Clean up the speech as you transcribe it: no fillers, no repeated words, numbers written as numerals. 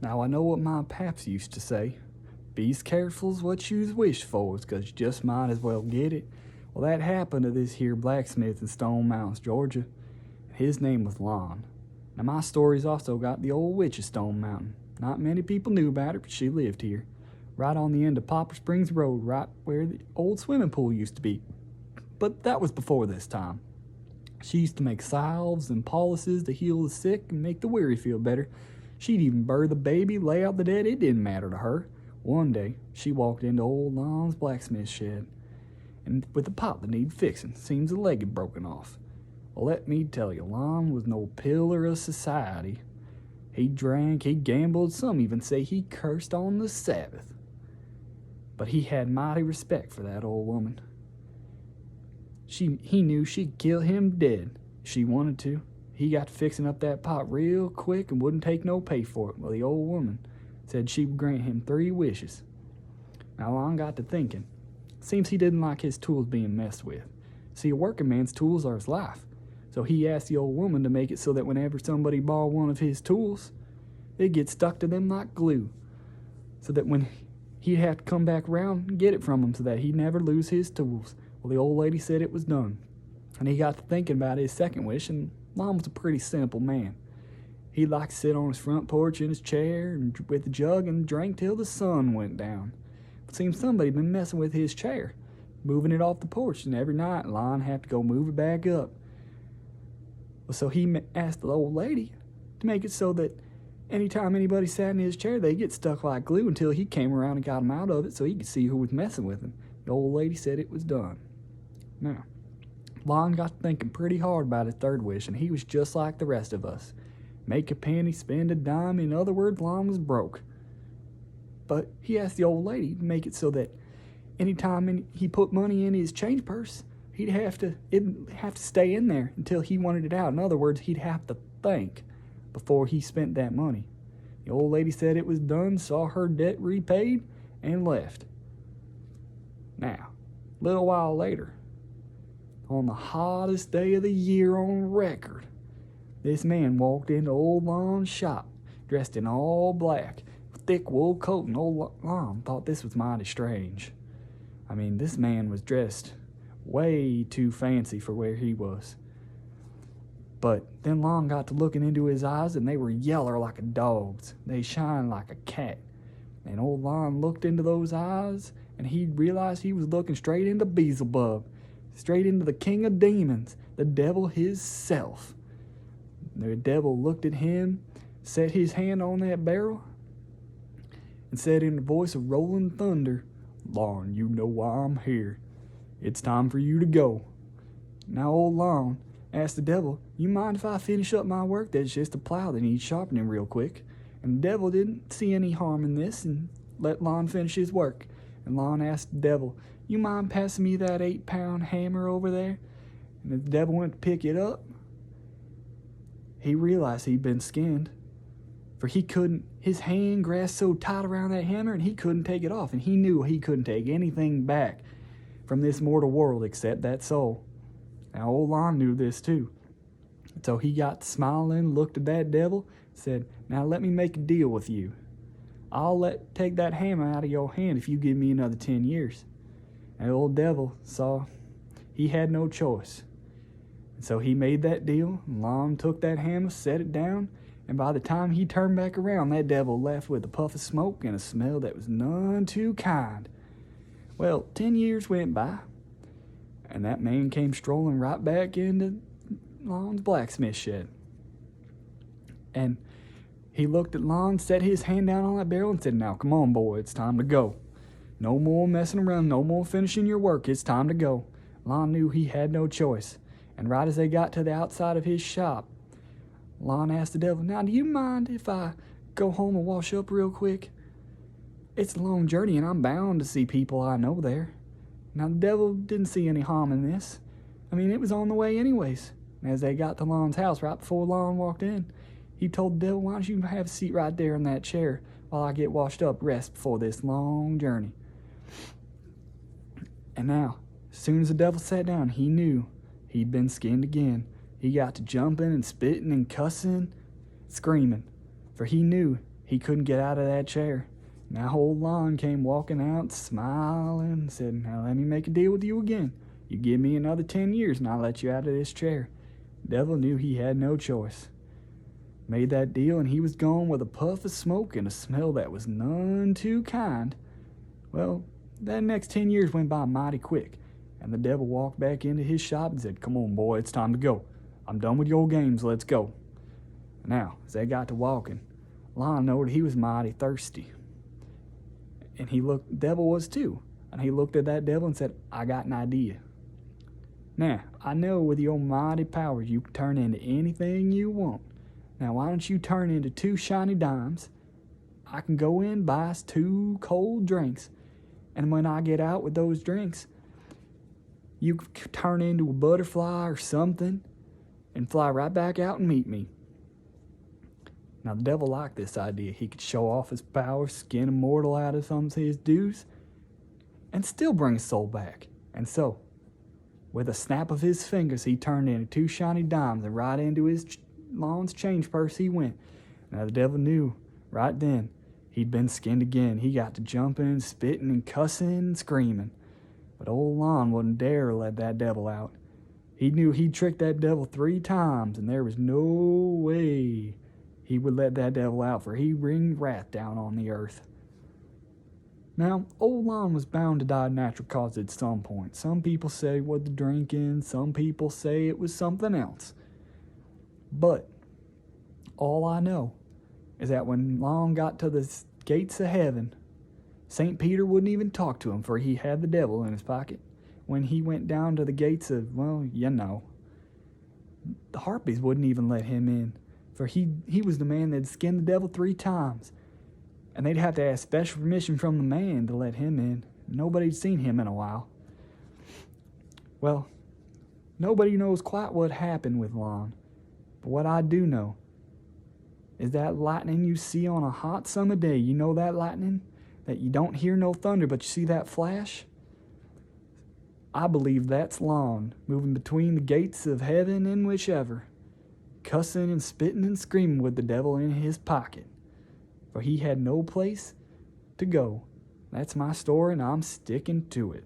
Now I know what my paps used to say. Be's careful's what you's wished for's, 'cause you just might as well get it. Well, that happened to this here blacksmith in Stone Mountains, Georgia. His name was Lon. Now my story's also got the old witch of Stone Mountain. Not many people knew about her, but she lived here. Right on the end of Poplar Springs Road, right where the old swimming pool used to be. But that was before this time. She used to make salves and poultices to heal the sick and make the weary feel better. She'd even birth a baby, lay out the dead, it didn't matter to her. One day, she walked into old Lon's blacksmith shed, and with a pot that needed fixing, seems the leg had broken off. Well, let me tell you, Lon was no pillar of society. He drank, he gambled, some even say he cursed on the Sabbath. But he had mighty respect for that old woman. He knew she'd kill him dead if she wanted to. He got to fixing up that pot real quick and wouldn't take no pay for it. Well, the old woman said she would grant him 3 wishes. Now, Lon got to thinking. Seems he didn't like his tools being messed with. See, a working man's tools are his life. So he asked the old woman to make it so that whenever somebody borrowed one of his tools, they'd get stuck to them like glue. So that when he'd have to come back around and get it from him so that he'd never lose his tools. Well, the old lady said it was done. And he got to thinking about his second wish, and Lon was a pretty simple man. He'd like to sit on his front porch in his chair and with a jug and drink till the sun went down. It seems somebody'd been messing with his chair, moving it off the porch, and every night Lon had to go move it back up. Well, so he asked the old lady to make it so that anytime anybody sat in his chair, they'd get stuck like glue until he came around and got him out of it so he could see who was messing with him. The old lady said it was done. Now, Lon got to thinking pretty hard about his third wish, and he was just like the rest of us. Make a penny, spend a dime. In other words, Lon was broke. But he asked the old lady to make it so that anytime he put money in his change purse, it'd have to stay in there until he wanted it out. In other words, he'd have to think before he spent that money. The old lady said it was done, saw her debt repaid, and left. Now, a little while later, on the hottest day of the year on record, this man walked into old Lon's shop, dressed in all black, with thick wool coat, and old Lon thought this was mighty strange. I mean, this man was dressed way too fancy for where he was. But then Lon got to looking into his eyes, and they were yeller like a dog's. They shined like a cat. And old Lon looked into those eyes, and he realized he was looking straight into Beelzebub, straight into the king of demons, the devil himself. The devil looked at him, set his hand on that barrel, and said in the voice of rolling thunder, "Lon, you know why I'm here. It's time for you to go." Now old Lon asked the devil, "You mind if I finish up my work? There's just a plow that needs sharpening real quick." And the devil didn't see any harm in this and let Lon finish his work. And Lon asked the devil, "You mind passing me that 8-pound hammer over there?" And the devil went to pick it up. He realized he'd been skinned, for his hand grasped so tight around that hammer and he couldn't take it off, and he knew he couldn't take anything back from this mortal world except that soul. Now old Lon knew this too. So he got smiling, looked at that devil, said, "Now let me make a deal with you. I'll take that hammer out of your hand if you give me another 10 years. And the old devil saw he had no choice. And so he made that deal, and Lon took that hammer, set it down, and by the time he turned back around, that devil left with a puff of smoke and a smell that was none too kind. Well, 10 years went by, and that man came strolling right back into Lon's blacksmith shed. And he looked at Lon, set his hand down on that barrel, and said, "Now, come on, boy, it's time to go. No more messing around, no more finishing your work, it's time to go." Lon knew he had no choice, and right as they got to the outside of his shop, Lon asked the devil, "Now, do you mind if I go home and wash up real quick? It's a long journey, and I'm bound to see people I know there." Now, the devil didn't see any harm in this. I mean, it was on the way anyways. And as they got to Lon's house, right before Lon walked in, he told the devil, "Why don't you have a seat right there in that chair while I get washed up, rest before this long journey." And now, as soon as the devil sat down, he knew he'd been skinned again. He got to jumping and spitting and cussing, screaming, for he knew he couldn't get out of that chair. Now old Lon came walking out, smiling, and said, "Now let me make a deal with you again. You give me another 10 years, and I'll let you out of this chair." Devil knew he had no choice. Made that deal, and he was gone with a puff of smoke and a smell that was none too kind. Well, that next 10 years went by mighty quick, and the devil walked back into his shop and said, "Come on, boy, it's time to go. I'm done with your games, let's go." Now, as they got to walking, Lon knowed he was mighty thirsty. And devil was too. And he looked at that devil and said, "I got an idea. Now, I know with your mighty powers you can turn into anything you want. Now, why don't you turn into 2 shiny dimes? I can go in, buy us 2 cold drinks. And when I get out with those drinks, you can turn into a butterfly or something and fly right back out and meet me." Now, the devil liked this idea. He could show off his powers, skin a mortal out of some of his dues, and still bring his soul back. And so, with a snap of his fingers, he turned into 2 shiny dimes, and right into his Lon's change purse he went. Now, the devil knew right then he'd been skinned again. He got to jumping, spitting, and cussing and screaming. But old Lon wouldn't dare let that devil out. He knew he'd tricked that devil 3 times, and there was no way he would let that devil out, for he bring wrath down on the earth. Now, old Lon was bound to die of natural causes at some point. Some people say it was the drinking, some people say it was something else. But all I know is that when Lon got to the gates of heaven, St. Peter wouldn't even talk to him, for he had the devil in his pocket. When he went down to the gates of, well, you know, the harpies wouldn't even let him in, for he was the man that skinned the devil 3 times. And they'd have to ask special permission from the man to let him in. Nobody'd seen him in a while. Well, nobody knows quite what happened with Lon. But what I do know is that lightning you see on a hot summer day. You know that lightning? That you don't hear no thunder, but you see that flash? I believe that's Lon moving between the gates of heaven and whichever, cussing and spitting and screaming with the devil in his pocket. For he had no place to go. That's my story, and I'm sticking to it.